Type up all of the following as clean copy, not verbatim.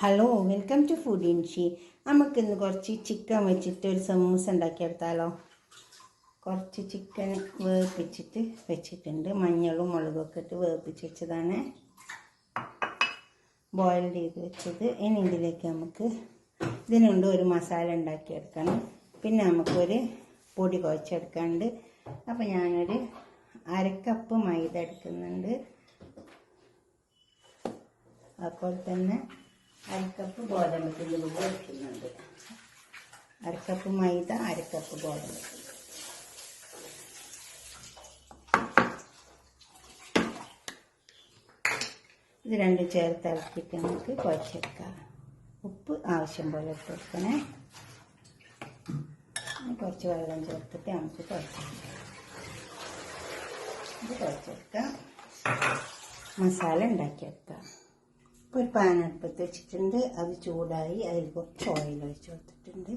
Hello, welcome to food ഇൻഷി. നമുക്കിന്ന് കുറച്ച് ചിക്കൻ വെച്ചിട്ട് ഒരു സമൂസ ഉണ്ടാക്കിയെടുത്താലോ. കുറച്ച് ചിക്കൻ വേവിപ്പിച്ചിട്ട് വെച്ചിട്ടുണ്ട്. മഞ്ഞളും മുളകൊക്കെ ഇട്ട് വേവിപ്പിച്ച് വെച്ചതാണ്, ബോയിൽ ചെയ്ത് വെച്ചത്. ഇനി ഇതിലേക്ക് നമുക്ക് ഇതിനുണ്ട് ഒരു മസാല ഉണ്ടാക്കിയെടുക്കണം. പിന്നെ നമുക്കൊരു പൊടി കുഴച്ചെടുക്കാനുണ്ട്. അപ്പോൾ ഞാനൊരു അരക്കപ്പ് മൈദ എടുക്കുന്നുണ്ട്. അതുപോലെ തന്നെ അരക്കപ്പ് ഗോതമ്പത്തിൻ്റെ പൊടി എടുക്കുന്നുണ്ട്. അരക്കപ്പ് മൈദ, അരക്കപ്പ് ഗോതമ്പ്. ഇത് രണ്ടും ചേർത്ത് ഇളക്കിയിട്ട് നമുക്ക് കുഴച്ചെടുക്കാം. ഉപ്പ് ആവശ്യം പോലെ ഇട്ട് കൊടുക്കണേ. കുറച്ച് വെള്ളം ചേർത്തിട്ട് നമുക്ക് കുഴച്ചെടുക്കാം. ഇത് കുഴച്ചെടുക്കാം. മസാല ഉണ്ടാക്കിയെടുക്കാം. ഇപ്പോൾ ഒരു പാൻ അടുപ്പത്ത് വെച്ചിട്ടുണ്ട്. അത് ചൂടായി. അതിൽ കുറച്ച് ഓയിൽ ഒഴിച്ച് കൊടുത്തിട്ടുണ്ട്.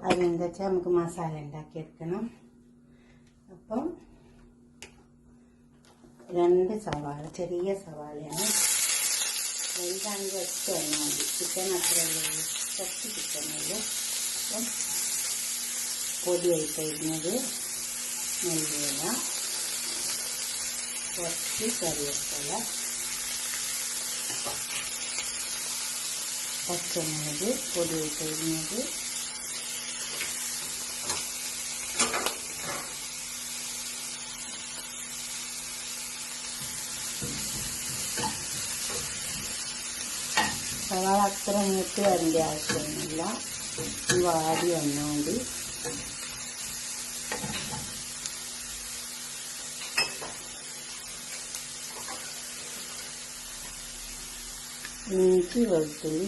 അതിനെന്താ വെച്ചാൽ നമുക്ക് മസാല ഉണ്ടാക്കിയെടുക്കണം. അപ്പം 2 സവാള, ചെറിയ സവാളയാണ്. വലുതാണെങ്കിൽ ഒറ്റ എണ്ണ മതി. ചിക്കൻ അത്രയല്ലേ ഉള്ളൂ, കുറച്ച് ചിക്കനുള്ളൂ. അപ്പം പൊടിയായി കഴിഞ്ഞത് നെല്ലിയില, കുറച്ച് കറിവേപ്പില, പച്ചമുളക് പൊടിയായി കഴിഞ്ഞത്, സവാള അത്ര മൂത്ത് വരേണ്ട ആവശ്യമൊന്നുമില്ല, വാടി വന്നാൽ മതി. ഇഞ്ചി വെളുത്തുള്ളി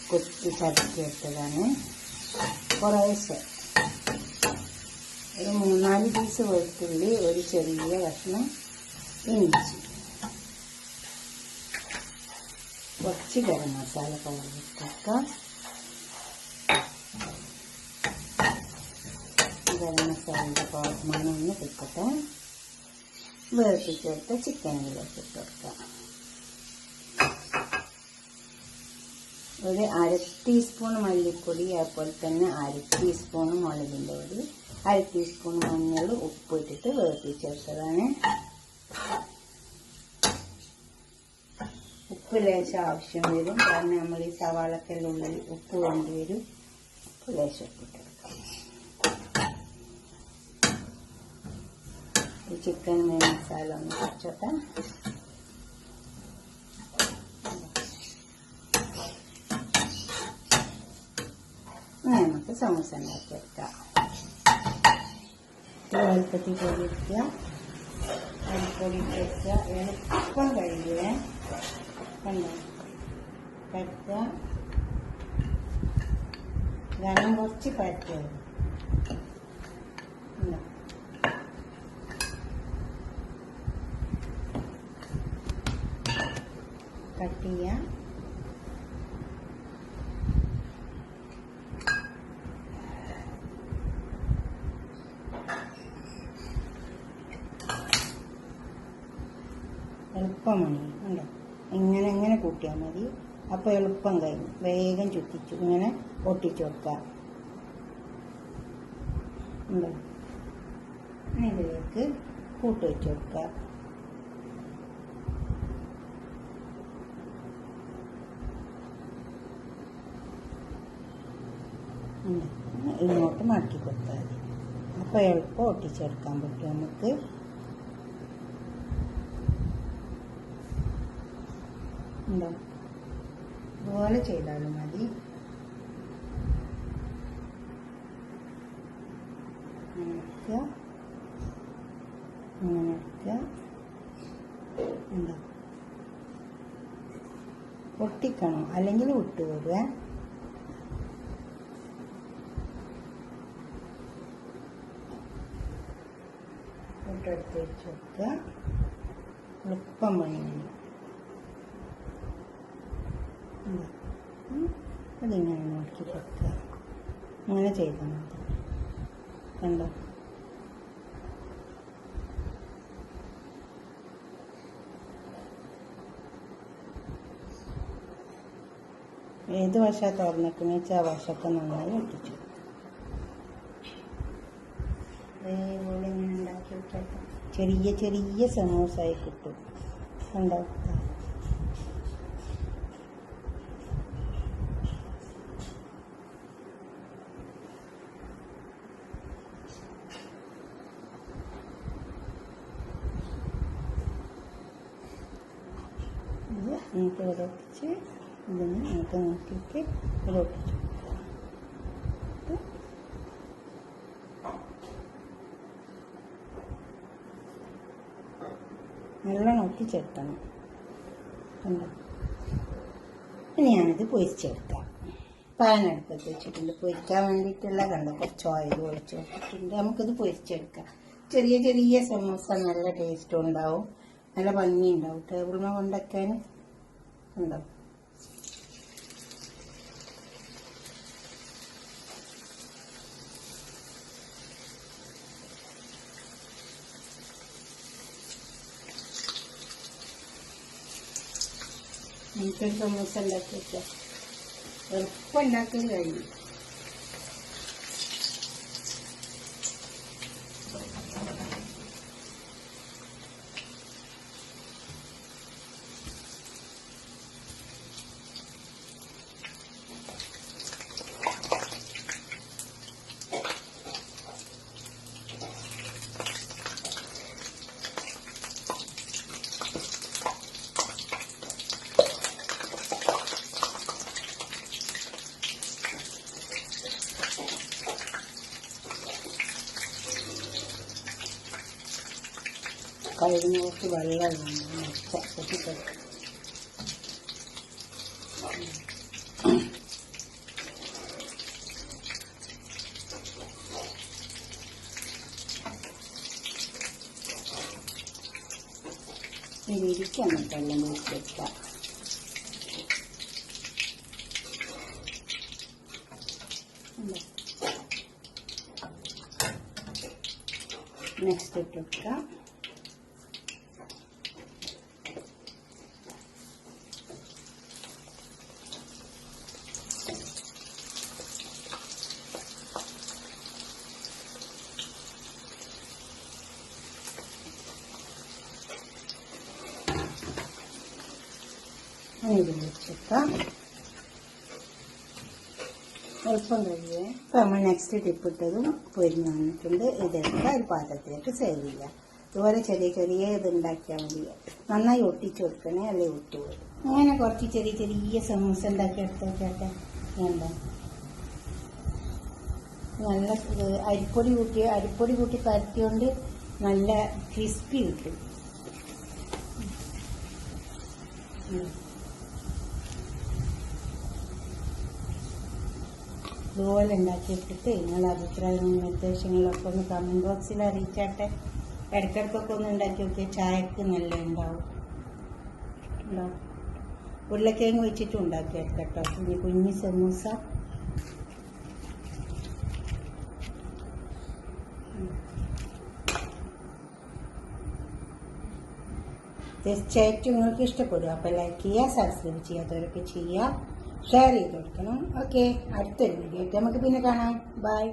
കൊത്തി ചതക്കിയിട്ടതാണ്. കുറേശ്ശെ ഒരു 3-4 പീസ് വെളുത്തുള്ളി, ഒരു ചെറിയ കഷ്ണം ഇഞ്ചി, കുറച്ച് ഗരം മസാല പൗഡർ. ഗരം മസാലയുടെ മണമൊന്ന് കിട്ടട്ടെ. വേർപ്പിച്ചെടുത്ത ചിക്കനിലേക്ക് ഇട്ട് കൊടുക്കാം. ഒരു 1/2 ടീസ്പൂൺ മല്ലിപ്പൊടി, അതുപോലെ തന്നെ 1/2 ടീസ്പൂൺ മുളകിൻ്റെ പൊടി, 1/2 ടീസ്പൂൺ മഞ്ഞൾ, ഉപ്പ് ഇട്ടിട്ട് വേർപ്പിച്ചെടുത്തതാണ്. ഉപ്പ് ലേശം ആവശ്യം വരും, കാരണം നമ്മൾ ഈ സവാളക്കെല്ലാം ഉള്ളിൽ ഉപ്പ് വേണ്ടി വരും. ഉപ്പ് ലേശം ഇട്ടെടുക്കാം. ഈ ചിക്കൻ മസാല ഒന്ന് കുറച്ചോട്ടെ. നമുക്ക് സമൂസ ഉണ്ടാക്കിയെടുക്കാം. എളുപ്പത്തിൽ പൊടി ഇടുക, അരിപ്പൊടി ഇട്ട് എളുപ്പം കഴിയുക. കണ്ടോ, പരത്തുക. ഗനം കുറച്ച് പരത്തുക. കട്ട് ചെയ്യാം. എളുപ്പമാണ്. ഉണ്ടോ, ഇങ്ങനെ കൂട്ടിയാൽ മതി. അപ്പോൾ എളുപ്പം കഴിഞ്ഞു. വേഗം ചുറ്റിച്ചു ഇങ്ങനെ ഒട്ടിച്ചു കൊടുക്കുക. ഉണ്ടോ, ഇതിലേക്ക് കൂട്ടി വെച്ച് കൊടുക്കുക. ഇങ്ങോട്ട് മടക്കി കൊടുത്താൽ മതി. അപ്പോൾ എളുപ്പം ഒട്ടിച്ചെടുക്കാൻ പറ്റും നമുക്ക്. ഉണ്ടോ, ഇതുപോലെ ചെയ്താലും മതി. ഇങ്ങനെ എടുക്കുക. ഉണ്ടോ, ഒട്ടിക്കണം, അല്ലെങ്കിൽ വിട്ടുപോകുക. ഇട്ടെടുത്ത് വെച്ച് വെക്കുക. എളുപ്പം പണി. അതിങ്ങനെ നോക്കി കൊടുക്കുക. അങ്ങനെ ചെയ്താൽ മതി. കണ്ടോ, ഏത് വശമാണ് തുറന്നിട്ടെന്ന് വെച്ചാൽ ആ വശമൊക്കെ നന്നായി ഒട്ടിച്ചു. അതേപോലെ ഇങ്ങനെ ഉണ്ടാക്കി വെച്ചാൽ ചെറിയ ചെറിയ സമൂസായി കിട്ടും. ഉണ്ടാക്കുക നമുക്ക് ഇവിടെ ഒട്ടിച്ച് ഇതിന് നമുക്ക് നോക്കിയിട്ട് ഇവിടെ ഒട്ടിച്ചു നല്ലോണം ഒട്ടിച്ചെടുക്കണം. കണ്ടോ? ഇനി ഞാനിത് പൊരിച്ചെടുക്കാം. പാൻ അടുപ്പത്ത് വെച്ചിട്ടുണ്ട്. പൊരിക്കാൻ വേണ്ടിയിട്ടുള്ള കണ്ടോ കുറച്ച് ഓയിൽ ഒഴിച്ച് വെച്ചിട്ടുണ്ട്. നമുക്കിത് പൊരിച്ചെടുക്കാം. ചെറിയ ചെറിയ സമൂസ നല്ല ടേസ്റ്റും ഉണ്ടാവും, നല്ല ഭംഗി ഉണ്ടാവും. ടേബിളിൽ കൊണ്ടൊക്കെ ഉണ്ടാവും. നമുക്കൊരു സമൂസ ഉണ്ടാക്കി വെക്കാം. എളുപ്പം ഉണ്ടാക്കാൻ കഴിയും. കഴിഞ്ഞ കുറച്ച് വെള്ളം പൊട്ടിക്കെടുക്കും. ഇരിക്കാൻ നമുക്കെല്ലാം വെച്ചെടുക്കാം. നെക്സ്റ്റ് ഇട്ടെടുക്കാം. ഇതിൽ വെച്ചേക്കാം. എളുപ്പം കഴിയേ. ഇപ്പം നമ്മൾ നെക്സ്റ്റ് ടിപ്പ് ഇട്ടതും പൊരിഞ്ഞ് വന്നിട്ടുണ്ട്. ഇതെടുക്കുക, ഒരു പാത്രത്തിലേക്ക് സേവ് ചെയ്യുക. ഇതുപോലെ ചെറിയ ചെറിയ ഇത് ഉണ്ടാക്കിയാൽ മതി. നന്നായി ഒട്ടിച്ചു കൊടുക്കണേ, അല്ലെ ഒട്ടുപോകും. അങ്ങനെ കുറച്ച് ചെറിയ ചെറിയ സമൂസ ഉണ്ടാക്കി എടുത്തേക്കട്ടെ. എന്താ നല്ല അരിപ്പൊടി കൂട്ടി പരത്തിയോണ്ട് നല്ല ക്രിസ്പി കിട്ടും. ഇതുപോലെ ഉണ്ടാക്കിയിട്ടിട്ട് നിങ്ങളുടെ അഭിപ്രായങ്ങളും നിർദ്ദേശങ്ങളൊക്കെ ഒന്ന് കമൻറ്റ് ബോക്സിൽ അറിയിച്ചാട്ടെ. ഇടയ്ക്കിടയ്ക്കൊക്കെ ഒന്ന് ഉണ്ടാക്കി നോക്കിയാൽ ചായക്ക് നല്ല ഉണ്ടാവും. ഉരുളക്കിഴങ്ങ് വെച്ചിട്ട് ഉണ്ടാക്കിയെടുക്കട്ടോ കുഞ്ഞു സമൂസ. തീർച്ചയായിട്ടും നിങ്ങൾക്ക് ഇഷ്ടപ്പെടും. അപ്പോൾ ലൈക്ക് ചെയ്യുക, സബ്സ്ക്രൈബ് ചെയ്യാത്തവരൊക്കെ ചെയ്യുക, ഷെയർ ചെയ്ത് കൊടുക്കണം. ഓക്കെ, അടുത്തൊരു വീഡിയോ ആയിട്ട് നമുക്ക് പിന്നെ കാണാം. ബൈ.